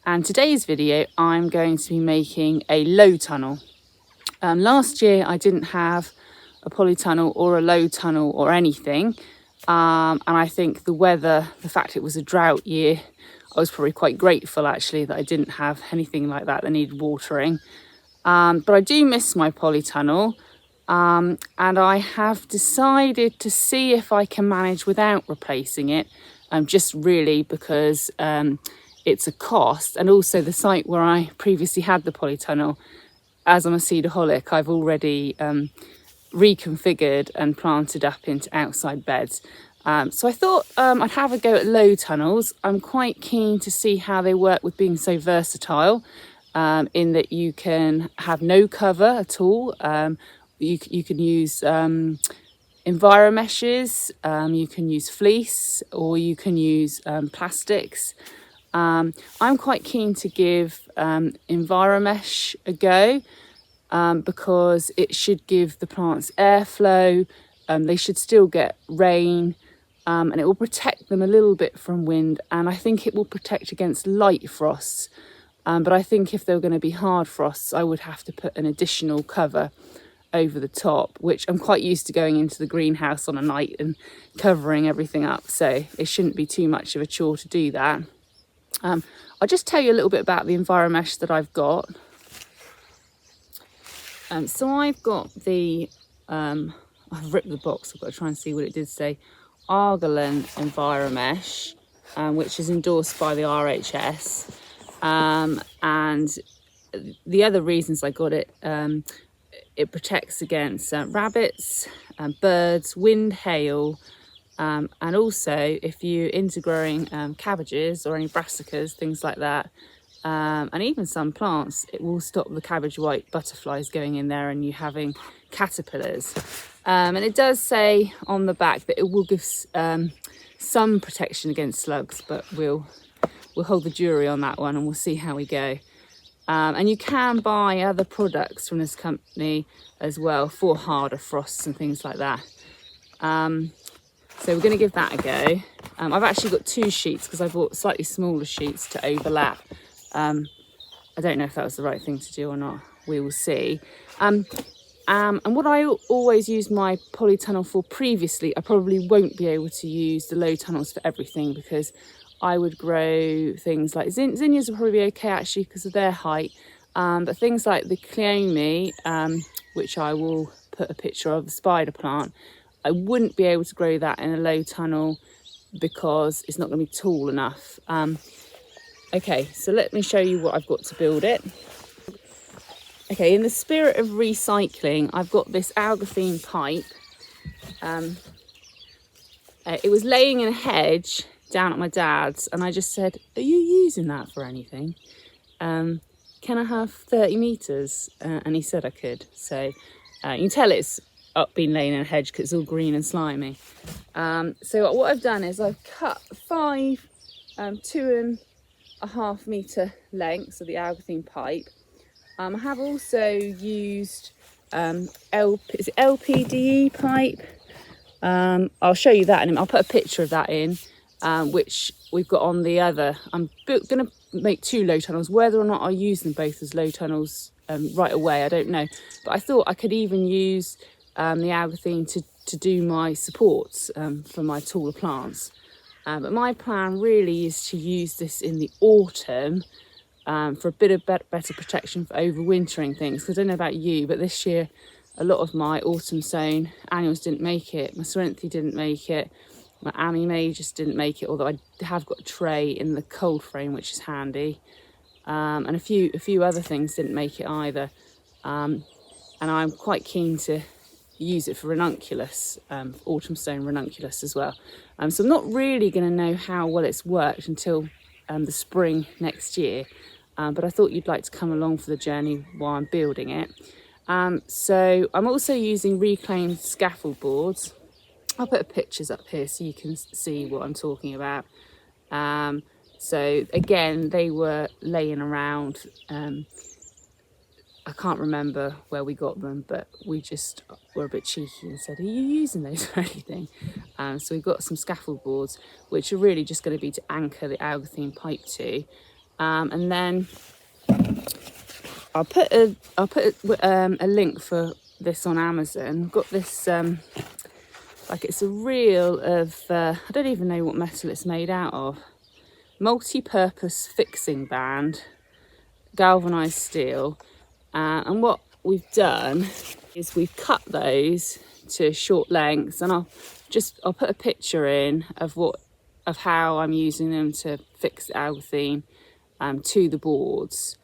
and today's video I'm going to be making a low tunnel. Last year I didn't have a polytunnel or a low tunnel or anything, and I think the weather, the fact it was a drought year, I was probably quite grateful actually that I didn't have anything like that needed watering. But I do miss my polytunnel, and I have decided to see if I can manage without replacing it, just really because it's a cost, and also the site where I previously had the polytunnel, as I'm a cedarholic, I've already reconfigured and planted up into outside beds. So I thought I'd have a go at low tunnels. I'm quite keen to see how they work with being so versatile, in that you can have no cover at all. You can use EnviroMeshes, you can use fleece, or you can use plastics. I'm quite keen to give EnviroMesh a go, because it should give the plants airflow. They should still get rain, and it will protect them a little bit from wind, and I think it will protect against light frosts. But I think if they were going to be hard frosts, I would have to put an additional cover over the top, which I'm quite used to going into the greenhouse on a night and covering everything up, so it shouldn't be too much of a chore to do that. I'll just tell you a little bit about the EnviroMesh that I've got. So I've got the, I've ripped the box, I've got to try and see what it did say, Argolan EnviroMesh, which is endorsed by the RHS. And the other reasons I got it, it protects against rabbits, birds, wind, hail, and also if you're intergrowing cabbages or any brassicas, things like that, and even some plants, it will stop the cabbage white butterflies going in there and you having caterpillars. And it does say on the back that it will give some protection against slugs, but we'll hold the jury on that one and we'll see how we go. And you can buy other products from this company as well for harder frosts and things like that. So we're going to give that a go. I've actually got two sheets because I bought slightly smaller sheets to overlap. I don't know if that was the right thing to do or not. We will see. And what I always used my polytunnel for previously, I probably won't be able to use the low tunnels for everything, because I would grow things like zinnias will probably be okay actually because of their height, but things like the cleome, which I will put a picture of, the spider plant, I wouldn't be able to grow that in a low tunnel because it's not going to be tall enough. Okay, so let me show you what I've got to build it. Okay, in the spirit of recycling, I've got this algathene pipe. It was laying in a hedge down at my dad's, and I just said, are you using that for anything? Can I have 30 metres? And he said I could. So you can tell it's been laying in a hedge because it's all green and slimy. So what I've done is I've cut 5 2.5 metre lengths of the algathene pipe. I have also used LPDE pipe. I'll show you that in a minute. I'll put a picture of that in, which we've got on the other. I'm going to make 2 low tunnels. Whether or not I'll use them both as low tunnels right away, I don't know. But I thought I could even use the algathene to do my supports for my taller plants. But my plan really is to use this in the autumn for a bit of better protection for overwintering things. Because I don't know about you, but this year a lot of my autumn sown annuals didn't make it. My Sorrenthy didn't make it. My Amy May just didn't make it, although I have got a tray in the cold frame, which is handy. And a few other things didn't make it either. And I'm quite keen to use it for ranunculus, autumn stone ranunculus as well. So I'm not really going to know how well it's worked until the spring next year. But I thought you'd like to come along for the journey while I'm building it. So I'm also using reclaimed scaffold boards. I'll put pictures up here so you can see what I'm talking about. So again, they were laying around. I can't remember where we got them, but we just were a bit cheeky and said, are you using those for anything? So we've got some scaffold boards, which are really just going to be to anchor the algathene pipe to. And then I'll put a link for this on Amazon. Got this like it's a reel of I don't even know what metal it's made out of. Multi-purpose fixing band, galvanized steel. And what we've done is we've cut those to short lengths, and I'll put a picture in of how I'm using them to fix the algathene to the boards.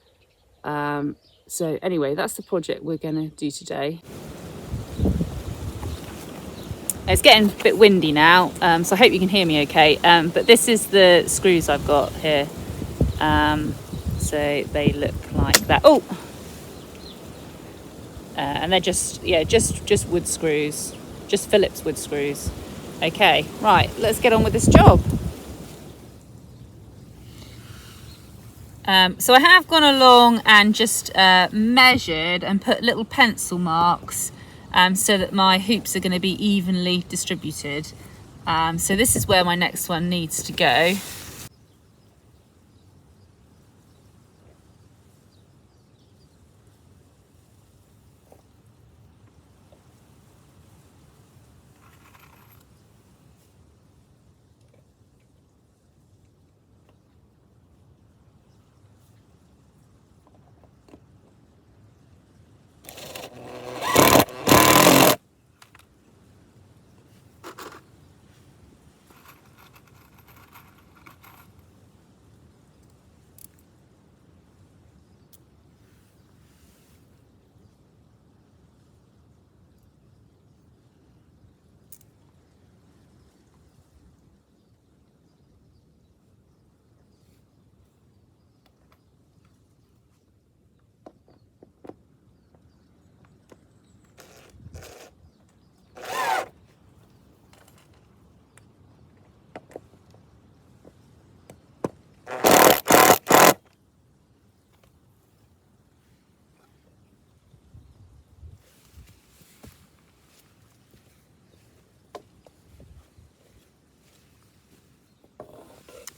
So anyway, that's the project we're going to do today. It's getting a bit windy now, so I hope you can hear me okay. But this is the screws I've got here. So they look like that. Oh, and they're just wood screws, just Phillips wood screws. Okay, right, let's get on with this job. So I have gone along and just measured and put little pencil marks so that my hoops are going to be evenly distributed. So this is where my next one needs to go.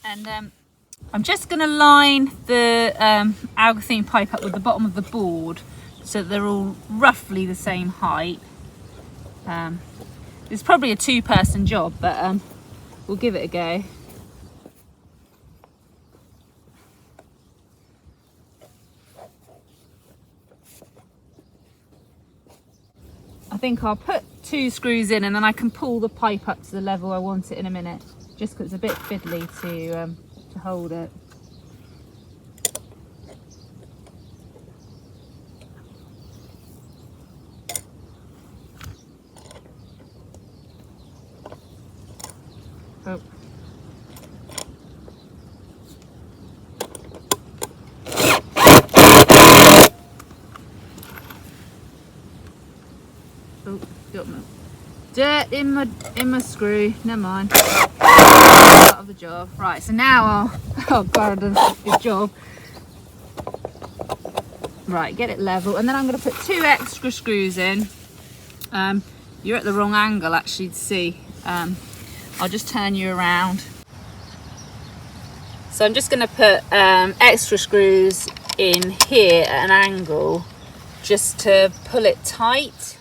And I'm just going to line the algathene pipe up with the bottom of the board so that they're all roughly the same height. It's probably a two-person job, but we'll give it a go. I think I'll put 2 screws in and then I can pull the pipe up to the level I want it in a minute, just because it's a bit fiddly to hold it. Oh. Oh, got my dirt in my screw. Never mind. Part of the job. Right, so now I'll glad I've done a good job. Right, get it level, and then I'm going to put 2 extra screws in. You're at the wrong angle actually to see. I'll just turn you around. So I'm just going to put extra screws in here at an angle just to pull it tight.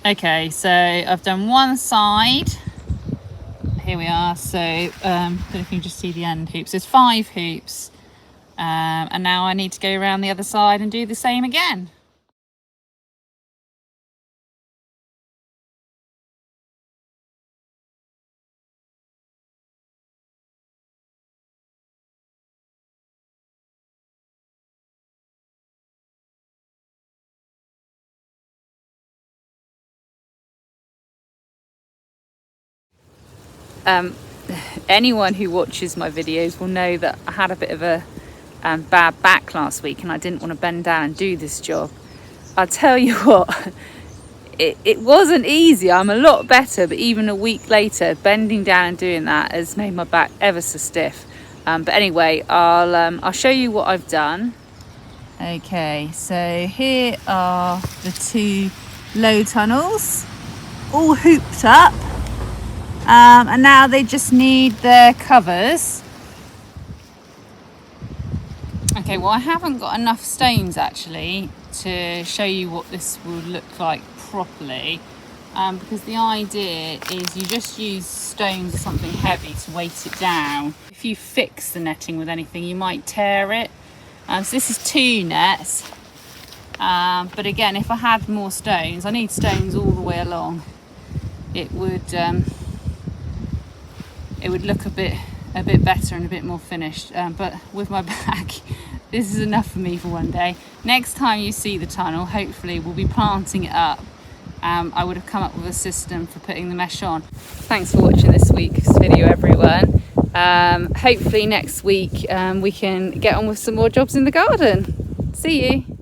Okay, so I've done one side. Here we are. So I don't know if you can just see the end hoops. There's 5 hoops. And now I need to go around the other side and do the same again. Anyone who watches my videos will know that I had a bit of a bad back last week and I didn't want to bend down and do this job. I'll tell you what, it wasn't easy. I'm a lot better, but even a week later, bending down and doing that has made my back ever so stiff. But anyway, I'll show you what I've done. Okay, so here are the 2 low tunnels, all hooped up. And now they just need their covers. Okay, well I haven't got enough stones actually to show you what this will look like properly, because the idea is you just use stones or something heavy to weight it down. If you fix the netting with anything, you might tear it. So this is 2 nets, but again, if I had more stones, I need stones all the way along, it would look a bit better and a bit more finished, but with my back this is enough for me for one day. Next time you see the tunnel, hopefully we'll be planting it up. I would have come up with a system for putting the mesh on. Thanks for watching this week's video, everyone. Hopefully next week we can get on with some more jobs in the garden. See you.